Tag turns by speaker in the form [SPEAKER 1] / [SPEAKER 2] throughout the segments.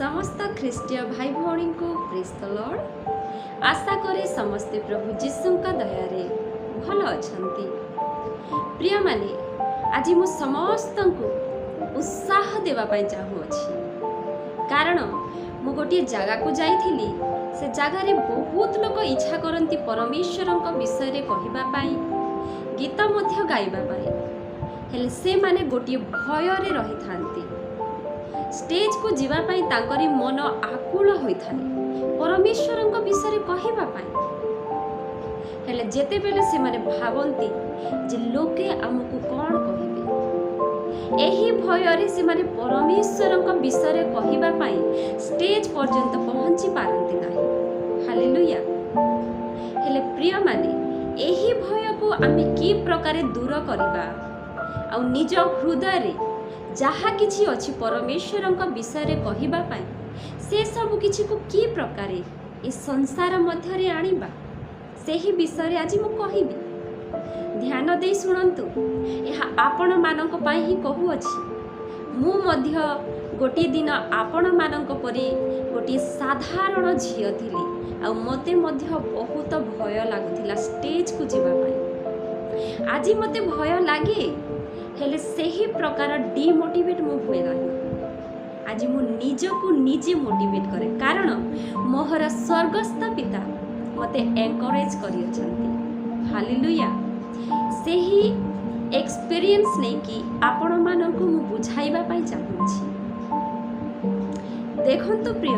[SPEAKER 1] समस्त ख्रीष्टीय भाई भौणी को प्रेज द लॉर्ड। आशा करे समस्ते प्रभु जीशुंका दयारे भल अछंती। प्रिय माने आज मु समस्त को उत्साह देवा पाई चाहू अछि, कारण मु गोटे जगह को जाइथिली। से जगार बहुत लोग इच्छा करती परमेश्वर विषय रे कहिबा पाई, गीत मध्य गाइबा पाई, हेले से माने गोटे भय रे रही थांती। स्टेज को जीवा पाई तांकरी मन आकुल होई थाए परमेश्वर विषय कहिबा पाई। हेले जेते बेले से माने भावंती जे लोके हमकु कोन कहिबे, एही भय रे से माने परमेश्वर विषय कहिबा पाई स्टेज पर्यंत पहुंची पारंती नाही। हालेलुया। हेले प्रिय माने एही भय को आमे की प्रकारे दूर करबा आ निज हृदय रे जहा किछि अछि परमेश्वर विषय रे कहिबा पाई से सब किछि को की प्रकारे ए संसार मध्य रे आनिबा, सेही विषय रे आज मु कहिबी। ध्यान दे सुनंतु, एहा आपण मानक पाई ही कहू अछि। मु मध्य गोटे दिन आपण मानक परि गोटे साधारण झियो थिली आ मते मध्य बहुत भय लागुथिला स्टेज को जीवा पाई। आज मते भय लागे, हेले सही प्रकार डिमोटिवेट मु हुए नहीं। आज मु निज को निजे मोटिवेट करे, कारण मोहर स्वर्गस्थ पिता मते एनकरेज करि अछंती। हालेलुया। सही एक्सपीरियंस नै कि आपण मानकु मु बुझाइबा पाई चाहू छी। देखंतु प्रिय,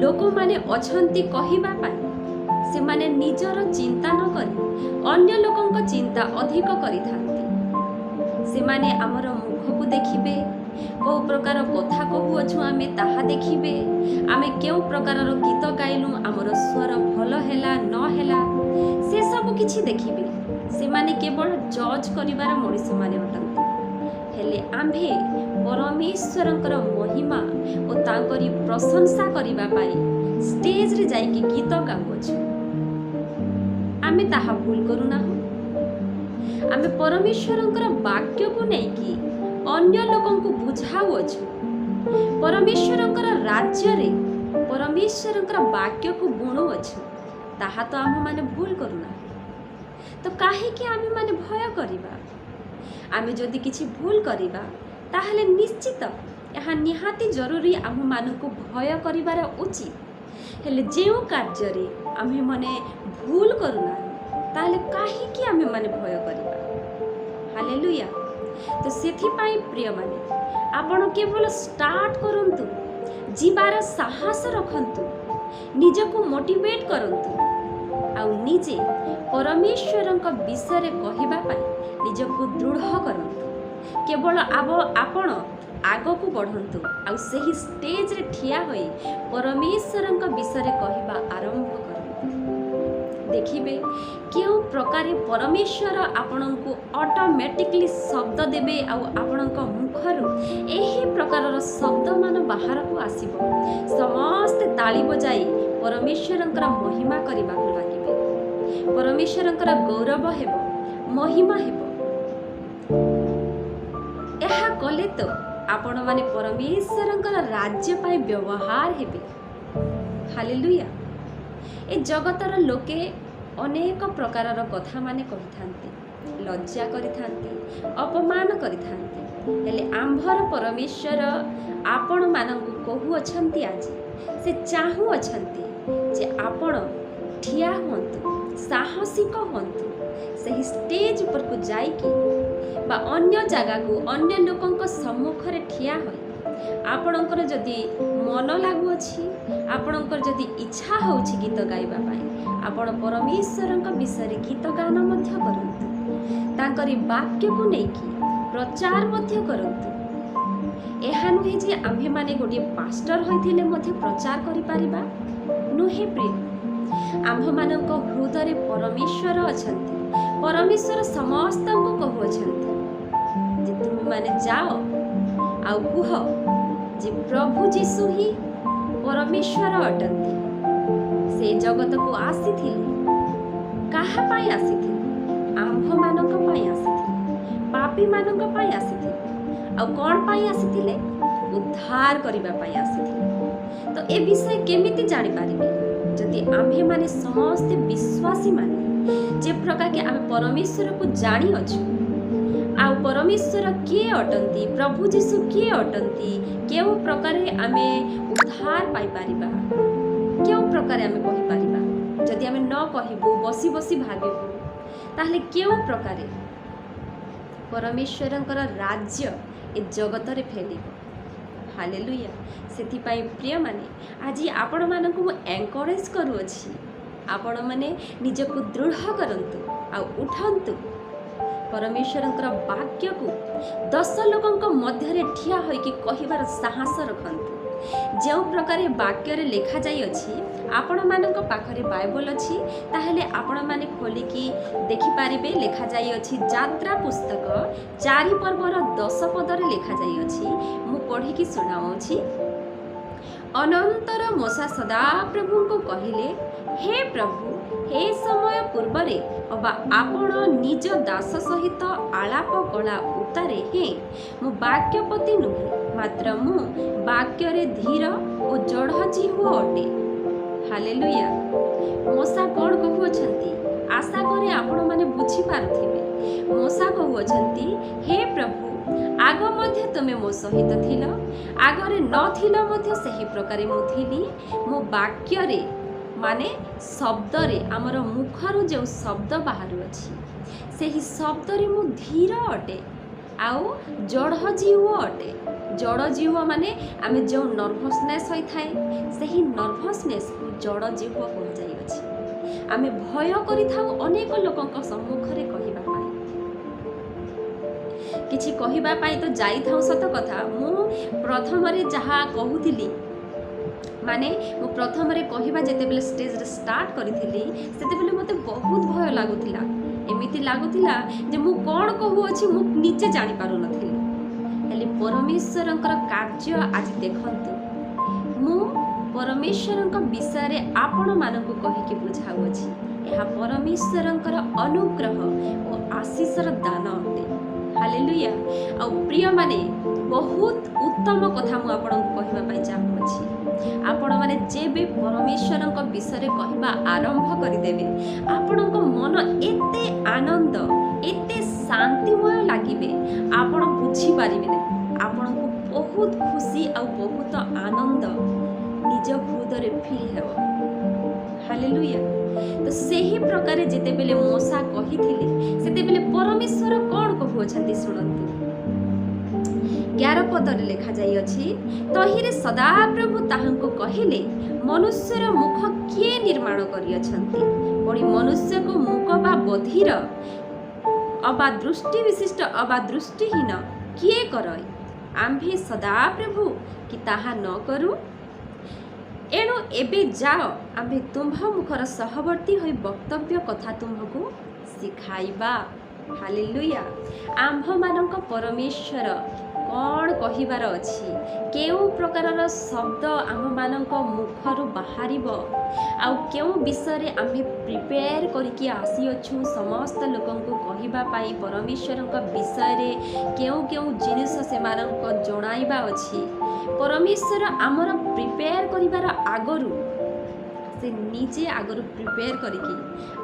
[SPEAKER 1] लोक माने अछंती कहिबा पाई से माने निजर चिंता न करी अन्य लोकंक चिंता अधिक करिथांती। से माने आमर मुख को देखिबे, को प्रकार कथा कहूछु आमे ताहा देखिबे, आमे केउ प्रकार गीत गाइलु आमर स्वर भल हैला न हैला से सब किछि देखिबे। से माने केवल जज करिवार मनुष्य माने अटंती। हेले आम्भे परमेश्वरंकर महिमा ओ तांकरी प्रशंसा करिबा पाई स्टेज रे जाइके गीत गाउछु। आमे ताहा भूल करू ना। आमे परमेश्वरंकर वाक्य को नहीं कि अन्य लोगों को बुझाऊ अछु। परमेश्वरंकर राज्य रे परमेश्वरंकर वाक्य को बुणु अछु, ताहा तो आम माने भूल करूना। तो काहे कि आमे माने भय करिबा। आमे जदि किछि भूल करिबा ताहले निश्चित यहाँ निहाती जरूरी आम मानकु भय करिबार उचित। हेले जेउ कार्य रे आमे माने भूल करूना ताहले काहे कि आमे माने भय करिबा। हालेलुया। तो सेथि पाई प्रिय माने आपण केवल स्टार्ट करंतु, जीवार साहस रखंतु, निजको मोटिवेट करंतु आ निजे परमेश्वरंक विषय रे कहिबा पाई निजको दृढ़ करंतु। केवल आपण आगो को बढ़ंतु आ सही स्टेज रे ठिया होई परमेश्वरंक विषय रे कहिबा आरंभ करंतु। देखिबे केउ प्रकारे परमेश्वर आपणको ऑटोमेटिकली शब्द देबे आ आपणक मुखरु एही प्रकारर शब्द मान बाहर को आसीबो। समस्त ताली बजाई परमेश्वरंकर महिमा करिबा को लागिबे। परमेश्वरंकर गौरव हेबो, महिमा हेबो। एहा कले तो आपण माने परमेश्वरंकर राज्य पाई व्यवहार हेबे। हालेलुया। ए जगतर लोके अनेक प्रकारर कथा माने कहिथांती, लज्जा करिथांती, अपमान करिथांती। हेले आंभर परमेश्वर आपण मानंकु कहू अछंती। आज से चाहू अछंती जे आपण ठिया हुंतु, साहसिक हुंतु, सही स्टेज पर को जाइकी बा अन्य जगह को अन्य लोकंक सम्मुख रे ठिया होई आपणकर जदि मन लागू अछि, आपणकर जदि इच्छा होछि गीत गाइबा पाई, आपण परमेश्वरंक विषय रे गीत गान मध्य करंतु, तांकरी वाक्य को नेकी प्रचार मध्य करंतु। एहा नुहे जे आम्भे माने गोटे पास्टर होइथिले मध्य प्रचार करि पारिबा नुहे। प्रिय, आम्भ मानक हृदय रे परमेश्वर अछंती। परमेश्वर समस्तंको कहू अछंती जे तुम माने जाओ आ कुह जे प्रभु जीशु ही परमेश्वर अटंती। से जगत को आसीथिले काहा पाई आसीथिले? आम्भ मानक पाई आसीथिले, पापी मानक पाई आसीथिले। आ कोन पाई आसीथिले? ଉଦ୍ଧାର କରିବା ପାଇଁ ଆସିଥିଲେ। ତ ଏ ବିଷୟ କେମିତି ଜାଣିପାରିବେ? ଯଦି ଆମ୍ଭେମାନେ ସମସ୍ତେ ବିଶ୍ୱାସୀ ମାନେ ଯେ ପ୍ରକାର କି ଆମେ ପରମେଶ୍ୱରକୁ ଜାଣିଅଛୁ, ଆଉ ପରମେଶ୍ୱର କିଏ ଅଟନ୍ତି, ପ୍ରଭୁ ଯୀଶୁ କିଏ ଅଟନ୍ତି, କେଉଁ ପ୍ରକାରେ ଆମେ ଉଦ୍ଧାର ପାଇପାରିବା, କେଉଁ ପ୍ରକାରେ ଆମେ କହିପାରିବା? ଯଦି ଆମେ ନ କହିବୁ, ବସି ବସି ଭାବିବୁ, ତାହେଲେ କେଉଁ ପ୍ରକାରେ ପରମେଶ୍ୱରଙ୍କର ରାଜ୍ୟ ଏ ଜଗତରେ ଫେଲିବ? ହାଲେଲୁୟା। ସେଥିପାଇଁ ପ୍ରିୟମାନେ, ଆଜି ଆପଣମାନଙ୍କୁ ମୁଁ ଏନକରେଜ୍ କରୁଅଛି, ଆପଣମାନେ ନିଜକୁ ଦୃଢ଼ କରନ୍ତୁ ଆଉ ଉଠନ୍ତୁ। ପରମେଶ୍ୱରଙ୍କର ବାକ୍ୟକୁ 10 ଲୋକଙ୍କ ମଧ୍ୟରେ ଠିଆ ହୋଇକି କହିବାର ସାହସ ରଖନ୍ତୁ। ଯେଉଁ ପ୍ରକାର ବାକ୍ୟରେ ଲେଖାଯାଇଅଛି, ଆପଣମାନଙ୍କ ପାଖରେ ବାଇବଲ ଅଛି, ତାହେଲେ ଆପଣମାନେ ଖୋଲିକି ଦେଖିପାରିବେ। ଲେଖାଯାଇଅଛି ଯାତ୍ରା ପୁସ୍ତକ 4 ପର୍ବର 10 ପଦରେ ଲେଖାଯାଇଅଛି। ମୁଁ ପଢ଼ିକି ଶୁଣାଉଛି। ଅନନ୍ତର ମୂଷା ସଦାପ୍ରଭୁଙ୍କୁ କହିଲେ, ହେ ପ୍ରଭୁ, ହେ ସମୟ ପୂର୍ବରେ ଅବା ଆପଣ ନିଜ ଦାସ ସହିତ ଆଳାପ କଲା ଉତ୍ତାରେ ହେଁ ମୁଁ ବାକ୍ୟପତି ନୁହେଁ, ମାତ୍ର ମୁଁ ବାକ୍ୟରେ ଧୀର ଓ ଜଡ଼ଜିହ୍ୱ ଅଟେ। ହାଲେଲୁୟା। ମୂଷା କ'ଣ କହୁଅଛନ୍ତି? ଆଶା କରେ ଆପଣମାନେ ବୁଝିପାରୁଥିବେ। ମୂଷା କହୁଅଛନ୍ତି, ହେ ପ୍ରଭୁ, ଆଗ ମଧ୍ୟ ତୁମେ ମୋ ସହିତ ଥିଲ, ଆଗରେ ନଥିଲ ମଧ୍ୟ ସେହି ପ୍ରକାରେ ମୁଁ ଥିଲି। ମୋ ବାକ୍ୟରେ ମାନେ ଶବ୍ଦରେ, ଆମର ମୁଖରୁ ଯେଉଁ ଶବ୍ଦ ବାହାରୁଅଛି, ସେହି ଶବ୍ଦରେ ମୁଁ ଧୀର ଅଟେ ଆଉ ଜଡ଼ଜିହ୍ୱ ଅଟେ। ଜଡ଼ଜିହ୍ୱ ମାନେ ଆମେ ଯେଉଁ ନର୍ଭସନେସ୍ ହୋଇଥାଏ, ସେହି ନର୍ଭସନେସ୍କୁ ଜଡ଼ଜିହ୍ୱ କୁହାଯାଇଅଛି। ଆମେ ଭୟ କରିଥାଉ ଅନେକ ଲୋକଙ୍କ ସମ୍ମୁଖରେ କହିବା ପାଇଁ, କିଛି କହିବା ପାଇଁ ତ ଯାଇଥାଉ। ସତ କଥା, ମୁଁ ପ୍ରଥମରେ ଯାହା କହୁଥିଲି, ମାନେ ମୁଁ ପ୍ରଥମରେ କହିବା ଯେତେବେଳେ ଷ୍ଟେଜରେ ଷ୍ଟାର୍ଟ କରିଥିଲି, ସେତେବେଳେ ମୋତେ ବହୁତ ଭୟ ଲାଗୁଥିଲା। ଏମିତି ଲାଗୁଥିଲା ଯେ ମୁଁ କ'ଣ କହୁଅଛି ମୁଁ ନିଜେ ଜାଣିପାରୁନଥିଲି। ହେଲେ ପରମେଶ୍ୱରଙ୍କର କାର୍ଯ୍ୟ ଆଜି ଦେଖନ୍ତୁ। ମୁଁ ପରମେଶ୍ୱରଙ୍କ ବିଷୟରେ ଆପଣମାନଙ୍କୁ କହିକି ବୁଝାଉଅଛି। ଏହା ପରମେଶ୍ୱରଙ୍କର ଅନୁଗ୍ରହ ଓ ଆଶୀଷର ଦାନ ଅଟେ। ହାଲେଲୁୟା। ଆଉ ପ୍ରିୟମାନେ, ବହୁତ ଉତ୍ତମ କଥା ମୁଁ ଆପଣଙ୍କୁ କହିବା ପାଇଁ ଚାହୁଁଅଛି। ଆପଣମାନେ ଯେବେ ପରମେଶ୍ୱରଙ୍କ ବିଷୟରେ କହିବା ଆରମ୍ଭ କରିଦେବେ, ଆପଣଙ୍କ ମନ ଏତେ ଆନନ୍ଦ, ଏତେ ଶାନ୍ତିମୟ ଲାଗିବେ, ଆପଣ ବୁଝିପାରିବେ ନାହିଁ। ଆପଣଙ୍କୁ ବହୁତ ଖୁସି ଆଉ ବହୁତ ଆନନ୍ଦ ନିଜ ହୃଦୟରେ ଫିଲ୍ ହେବ। ହାଲେଲୁୟା। ତ ସେହି ପ୍ରକାରେ ଯେତେବେଳେ ମୂଷା କହିଥିଲେ, ସେତେବେଳେ ପରମେଶ୍ୱର କ'ଣ କହୁଅଛନ୍ତି ଶୁଣନ୍ତୁ। 11 ପଦରେ ଲେଖାଯାଇଅଛି, ତହିଁରେ ସଦାପ୍ରଭୁ ତାହାଙ୍କୁ କହିଲେ, ମନୁଷ୍ୟର ମୁଖ କିଏ ନିର୍ମାଣ କରିଅଛନ୍ତି? ପୁଣି ମନୁଷ୍ୟକୁ ମୁକ ବା ବଧିର ଅବା ଦୃଷ୍ଟି ବିଶିଷ୍ଟ ଅବା ଦୃଷ୍ଟିହୀନ କିଏ କରଏ? ଆମ୍ଭେ ସଦାପ୍ରଭୁ କି ତାହା ନ କରୁ? ଏଣୁ ଏବେ ଯାଅ, ଆମ୍ଭେ ତୁମ୍ଭ ମୁଖର ସହବର୍ତ୍ତୀ ହୋଇ ବକ୍ତବ୍ୟ କଥା ତୁମ୍ଭକୁ ଶିଖାଇବା। ହାଲେଲୁୟା। ଆମ୍ଭମାନଙ୍କ ପରମେଶ୍ୱର କ'ଣ କହିବାର ଅଛି, କେଉଁ ପ୍ରକାରର ଶବ୍ଦ ଆମ୍ଭମାନଙ୍କ ମୁଖରୁ ବାହାରିବ, ଆଉ କେଉଁ ବିଷୟରେ ଆମ୍ଭେ ପ୍ରିପେୟାର କରିକି ଆସିଅଛୁ ସମସ୍ତ ଲୋକଙ୍କୁ କହିବା ପାଇଁ, ପରମେଶ୍ୱରଙ୍କ ବିଷୟରେ କେଉଁ କେଉଁ ଜିନିଷ ସେମାନଙ୍କ ଜଣାଇବା ଅଛି। ପରମେଶ୍ୱର ଆମର ପ୍ରିପେୟାର କରିବାର ଆଗରୁ, ସେ ନିଜେ ଆଗରୁ ପ୍ରିପେୟାର କରିକି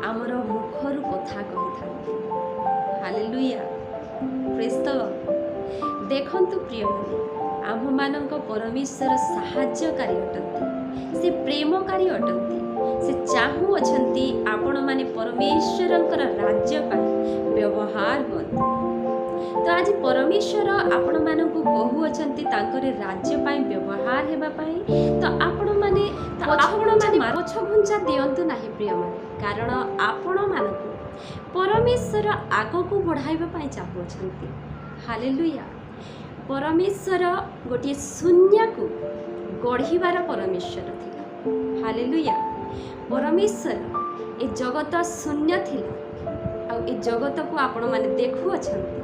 [SPEAKER 1] ଆମର ମୁଖରୁ କଥା କହିଥାନ୍ତି। ହାଲେଲୁୟା। ପ୍ରେଜ୍ ଦ ଲର୍ଡ। ଦେଖନ୍ତୁ ପ୍ରିୟମାନେ, ଆମ୍ଭମାନଙ୍କ ପରମେଶ୍ୱର ସାହାଯ୍ୟକାରୀ ଅଟନ୍ତି, ସେ ପ୍ରେମକାରୀ ଅଟନ୍ତି। ସେ ଚାହୁଁଅଛନ୍ତି ଆପଣମାନେ ପରମେଶ୍ୱରଙ୍କର ରାଜ୍ୟ ପାଇଁ ବ୍ୟବହାର ହୁଅନ୍ତୁ। ତ ଆଜି ପରମେଶ୍ୱର ଆପଣମାନଙ୍କୁ କହୁଅଛନ୍ତି ତାଙ୍କର ରାଜ୍ୟ ପାଇଁ ବ୍ୟବହାର ହେବା ପାଇଁ। ତ ଆପଣମାନେ ପଛଘୁଞ୍ଚା ଦିଅନ୍ତୁ ନାହିଁ ପ୍ରିୟମାନେ, କାରଣ ଆପଣମାନଙ୍କୁ ପରମେଶ୍ୱର ଆଗକୁ ବଢ଼ାଇବା ପାଇଁ ଚାହୁଁଅଛନ୍ତି। ହାଲେଲୁୟା। ପରମେଶ୍ୱର ଗୋଟିଏ ଶୂନ୍ୟକୁ ଗଢ଼ିବାର ପରମେଶ୍ୱର ଥିଲା। ହାଲେଲୁୟା। ପରମେଶ୍ୱର ଏ ଜଗତ ଶୂନ୍ୟ ଥିଲା, ଆଉ ଏ ଜଗତକୁ ଆପଣମାନେ ଦେଖୁଅଛନ୍ତି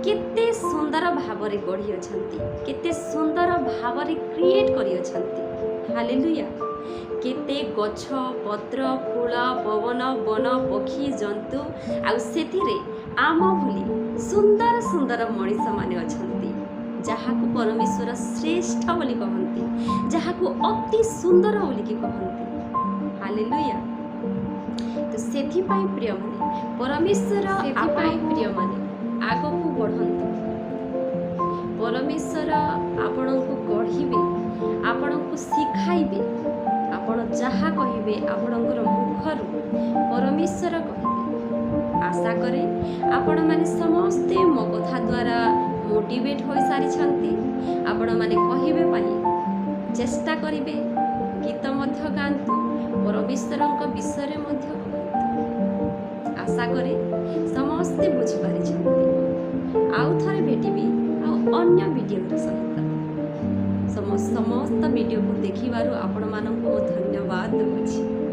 [SPEAKER 1] କେତେ ସୁନ୍ଦର ଭାବରେ ଗଢ଼ିଅଛନ୍ତି, କେତେ ସୁନ୍ଦର ଭାବରେ କ୍ରିଏଟ୍ କରିଅଛନ୍ତି। ହାଲେଲୁୟା। କେତେ ଗଛ, ପତ୍ର, ଫୁଲ, ପବନ, ବନ, ପକ୍ଷୀ, ଜନ୍ତୁ, ଆଉ ସେଥିରେ ଆମ ଭଳି ସୁନ୍ଦର ସୁନ୍ଦର ମଣିଷମାନେ ଅଛନ୍ତି, ଯାହାକୁ ପରମେଶ୍ୱର ଶ୍ରେଷ୍ଠ ବୋଲି କହନ୍ତି, ଯାହାକୁ ଅତି ସୁନ୍ଦର ବୋଲିକି କହନ୍ତି। ହାଲେଲୁୟା। ତ ସେଥିପାଇଁ ପ୍ରିୟମାନେ, ପରମେଶ୍ୱର ପ୍ରିୟମାନେ ଆଗକୁ ବଢ଼ନ୍ତୁ। ପରମେଶ୍ୱର ଆପଣଙ୍କୁ ଗଢ଼ିବେ, ଆପଣଙ୍କୁ ଶିଖାଇବେ। ଆପଣ ଯାହା କହିବେ ଆପଣଙ୍କର ମୁଖରୁ ପରମେଶ୍ୱର କହିବେ। ଆଶା କରେ ଆପଣମାନେ ସମସ୍ତେ ମୋ କଥା ଦ୍ୱାରା ମୋଟିଭେଟ୍ ହୋଇସାରିଛନ୍ତି। ଆପଣମାନେ କହିବେ ପାଇଁ ଚେଷ୍ଟା କରିବେ, ଗୀତ ମଧ୍ୟ ଗାଆନ୍ତୁ, ପରମେଶ୍ୱରଙ୍କ ବିଷୟରେ ମଧ୍ୟ କୁହନ୍ତୁ। ଆଶା କରେ ସମସ୍ତେ ବୁଝିପାରିଛନ୍ତି। ଆଉ ଥରେ ଭେଟିବି ଆଉ ଅନ୍ୟ ଭିଡ଼ିଓର ସହିତ। ସମସ୍ତ ଭିଡ଼ିଓକୁ ଦେଖିବାରୁ ଆପଣମାନଙ୍କୁ ମୁଁ ଧନ୍ୟବାଦ ଦେଉଛି।